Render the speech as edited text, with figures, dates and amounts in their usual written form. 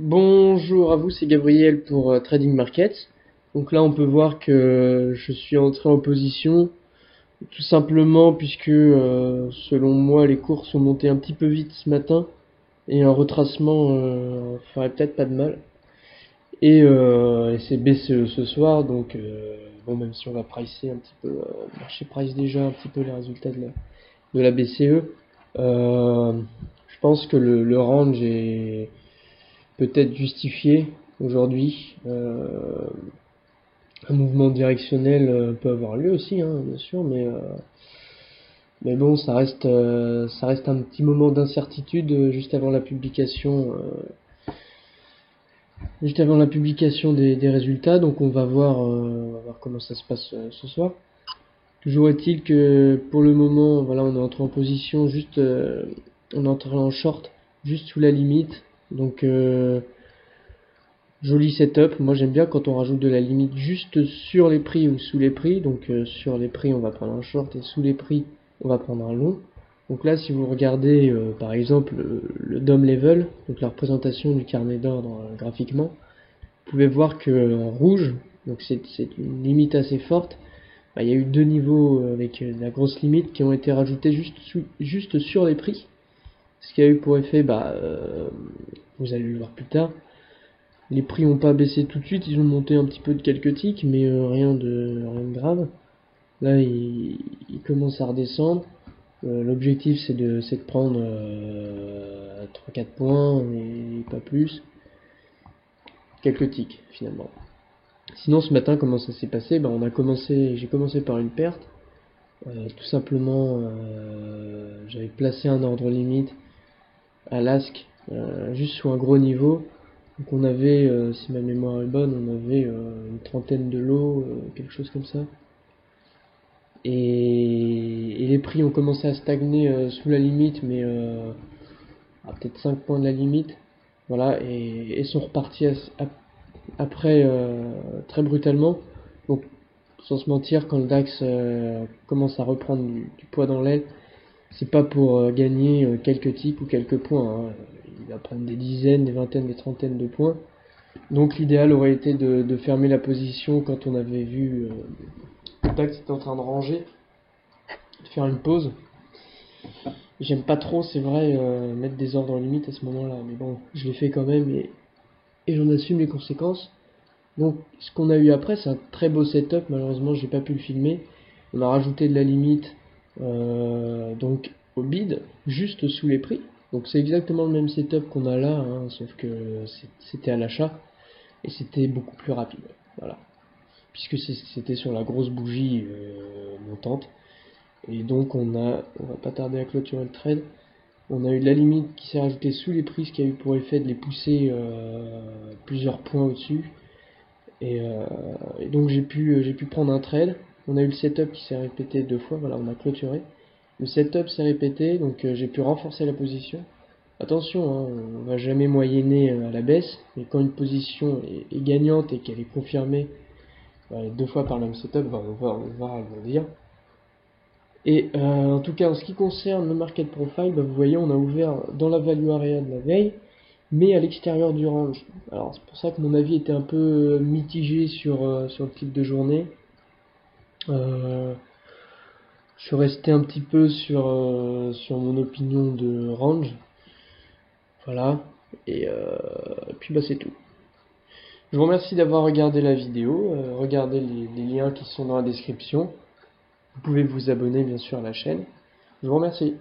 Bonjour à vous, c'est Gabriel pour Trading Markets. Donc là, on peut voir que je suis entré en position tout simplement puisque selon moi, les cours sont montés un petit peu vite ce matin et un retracement ferait peut-être pas de mal. Et c'est BCE ce soir, donc bon, même si on va pricer un petit peu, le marché price déjà un petit peu les résultats de la BCE, je pense que le range est peut-être justifié aujourd'hui. Un mouvement directionnel peut avoir lieu aussi, hein, bien sûr, mais bon, ça reste un petit moment d'incertitude juste avant la publication des résultats. Donc on va voir comment ça se passe ce soir. Toujours est-il que pour le moment, voilà, on est entré en position on est entré en short juste sous la limite. Donc joli setup. Moi j'aime bien quand on rajoute de la limite juste sur les prix ou sous les prix. Donc sur les prix on va prendre un short et sous les prix on va prendre un long. Donc là si vous regardez par exemple le DOM level, donc la représentation du carnet d'ordre graphiquement, vous pouvez voir que en rouge, donc c'est une limite assez forte. Bah, il y a eu deux niveaux avec la grosse limite qui ont été rajoutés juste sur les prix. Ce qui a eu pour effet, vous allez le voir plus tard, les prix n'ont pas baissé tout de suite, ils ont monté un petit peu de quelques ticks, mais rien de grave. Là, ils commencent à redescendre. L'objectif, c'est de prendre 3-4 points et pas plus. Quelques ticks, finalement. Sinon, ce matin, comment ça s'est passé? J'ai commencé par une perte. Tout simplement, j'avais placé un ordre limite à l'ASC, juste sous un gros niveau. Donc on avait, si ma mémoire est bonne, on avait une trentaine de lots, quelque chose comme ça. Et les prix ont commencé à stagner sous la limite, mais à peut-être 5 points de la limite. Voilà, et sont repartis après très brutalement. Donc sans se mentir, quand le DAX commence à reprendre du poids dans l'aile, c'est pas pour gagner quelques ticks ou quelques points, hein. Il va prendre des dizaines, des vingtaines, des trentaines de points. Donc l'idéal aurait été de fermer la position quand on avait vu le DAX était en train de ranger, de faire une pause. J'aime pas trop, c'est vrai, mettre des ordres en limite à ce moment-là, mais bon, je l'ai fait quand même et j'en assume les conséquences. Donc ce qu'on a eu après, c'est un très beau setup, malheureusement j'ai pas pu le filmer. On a rajouté de la limite donc au bid, juste sous les prix. Donc c'est exactement le même setup qu'on a là, hein, sauf que c'était à l'achat et c'était beaucoup plus rapide. Voilà. Puisque c'était sur la grosse bougie montante. Et donc on va pas tarder à clôturer le trade. On a eu de la limite qui s'est rajoutée sous les prix, ce qui a eu pour effet de les pousser plusieurs points au-dessus. Et donc j'ai pu prendre un trade. On a eu le setup qui s'est répété deux fois. Voilà, on a clôturé. Le setup s'est répété, donc j'ai pu renforcer la position. Attention, hein, on va jamais moyenner à la baisse, mais quand une position est gagnante et qu'elle est confirmée deux fois par le même setup, on va agrandir. Et en tout cas, en ce qui concerne le market profile, vous voyez, on a ouvert dans la value area de la veille, mais à l'extérieur du range. Alors c'est pour ça que mon avis était un peu mitigé sur le type de journée. Je suis resté un petit peu sur mon opinion de range. Voilà. Et puis c'est tout. Je vous remercie d'avoir regardé la vidéo. Regardez les liens qui sont dans la description. Vous pouvez vous abonner bien sûr à la chaîne. Je vous remercie.